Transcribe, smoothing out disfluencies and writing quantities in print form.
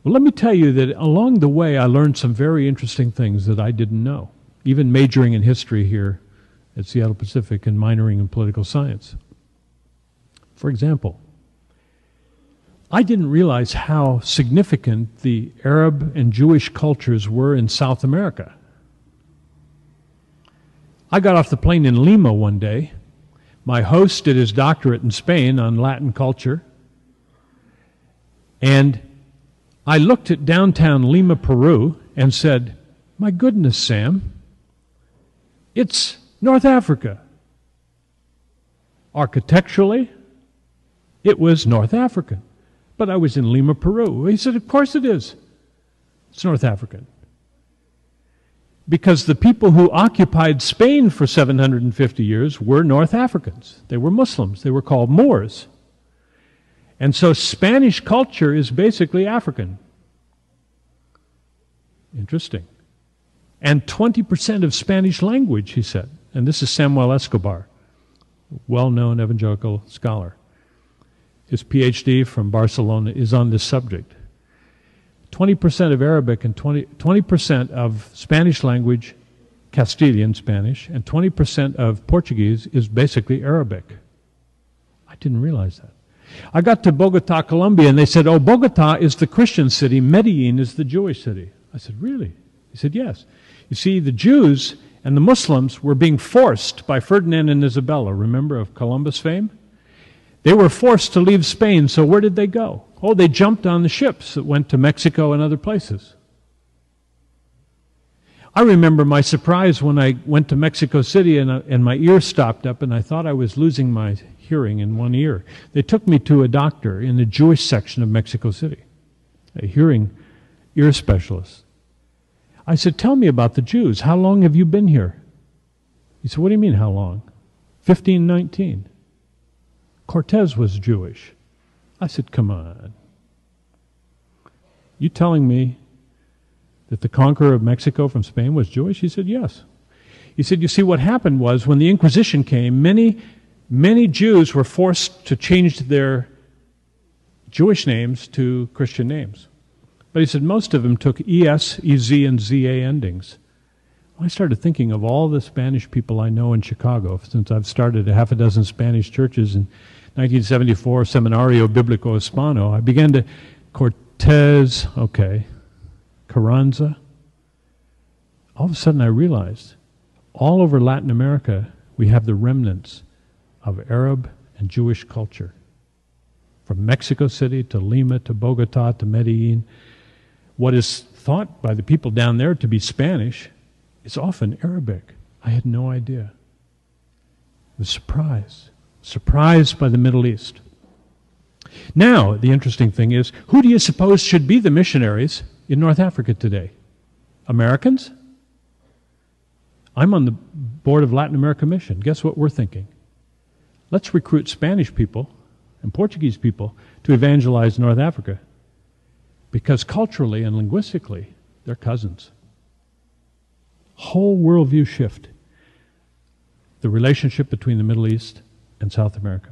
Well, let me tell you that along the way I learned some very interesting things that I didn't know, even majoring in history here at Seattle Pacific and minoring in political science. For example, I didn't realize how significant the Arab and Jewish cultures were in South America. I got off the plane in Lima one day. My host did his doctorate in Spain on Latin culture, and I looked at downtown Lima, Peru, and said, "My goodness, Sam, it's North Africa." Architecturally, it was North African. But I was in Lima, Peru. He said, "Of course it is. It's North African." Because the people who occupied Spain for 750 years were North Africans. They were Muslims. They were called Moors. And so Spanish culture is basically African. Interesting. And 20% of Spanish language, he said. And this is Samuel Escobar, a well-known evangelical scholar. His PhD from Barcelona is on this subject. 20% of Arabic and 20% of Spanish language, Castilian Spanish, and 20% of Portuguese is basically Arabic. I didn't realize that. I got to Bogota, Colombia, and they said, "Oh, Bogota is the Christian city, Medellin is the Jewish city." I said, "Really?" He said, "Yes. You see, the Jews and the Muslims were being forced by Ferdinand and Isabella, remember, of Columbus fame? They were forced to leave Spain, so where did they go? Oh, they jumped on the ships that went to Mexico and other places." I remember my surprise when I went to Mexico City and my ear stopped up and I thought I was losing my hearing in one ear. They took me to a doctor in the Jewish section of Mexico City, a hearing ear specialist. I said, "Tell me about the Jews. How long have you been here?" He said, "What do you mean, how long?" 1519. Cortez was Jewish. I said, "Come on. You telling me that the conqueror of Mexico from Spain was Jewish?" He said, "Yes." He said, "You see, what happened was when the Inquisition came, many Jews were forced to change their Jewish names to Christian names. But he said most of them took ES, EZ, and ZA endings." I started thinking of all the Spanish people I know in Chicago, since I've started a half a dozen Spanish churches in 1974, Seminario Biblico Hispano. I began to, Cortez, okay, Carranza. All of a sudden I realized all over Latin America we have the remnants of Arab and Jewish culture. From Mexico City to Lima to Bogota to Medellin, what is thought by the people down there to be Spanish is often Arabic. I had no idea. I was surprised by the Middle East. Now, the interesting thing is, who do you suppose should be the missionaries in North Africa today? Americans? I'm on the board of Latin America Mission. Guess what we're thinking? Let's recruit Spanish people and Portuguese people to evangelize North Africa, because culturally and linguistically, they're cousins. Whole worldview shift. The relationship between the Middle East and South America.